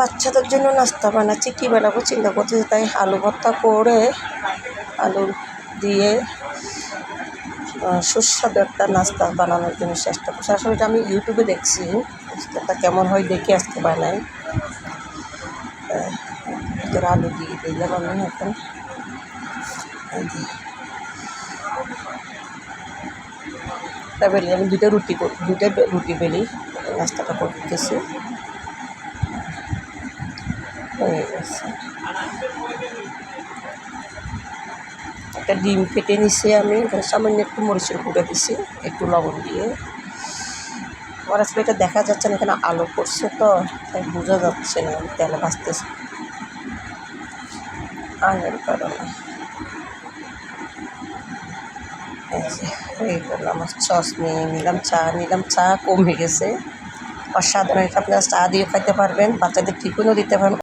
বাচ্চাদের জন্য নাস্তা বানাচ্ছি, কী বানাবো চিন্তা করতেছি, তাই আলু ভর্তা করে আলু দিয়ে সুস্বাদু একটা নাস্তা বানানোর জন্য চেষ্টা করছি। আসলে এটা আমি ইউটিউবে দেখছি, এটা কেমন হয় দেখে আজকে বানাই। ভিতরে আলু দিয়ে দিলাম আমি এখন। বেলি আমি দুইটা রুটি বেলি নাস্তাটা করতেছি। হয়ে গেছে। একটা ডিম ফেটে নিছি আমি, সামান্য একটু মরিচের গুঁড়ো দিছি, একটু লবণ দিয়ে। আমার আসলে এটা দেখা যাচ্ছে না, এখানে আলো পড়ছে তো তাই বোঝা যাচ্ছে না, তেলে ভাজতেছে আগের কারণে। এই করলাম, আমার সস নিয়ে নিলাম, চা কমে গেছে। অসাধারণ, আপনারা চা দিয়ে খাইতে পারবেন, বাচ্চাদের টিফিনও দিতে পারেন।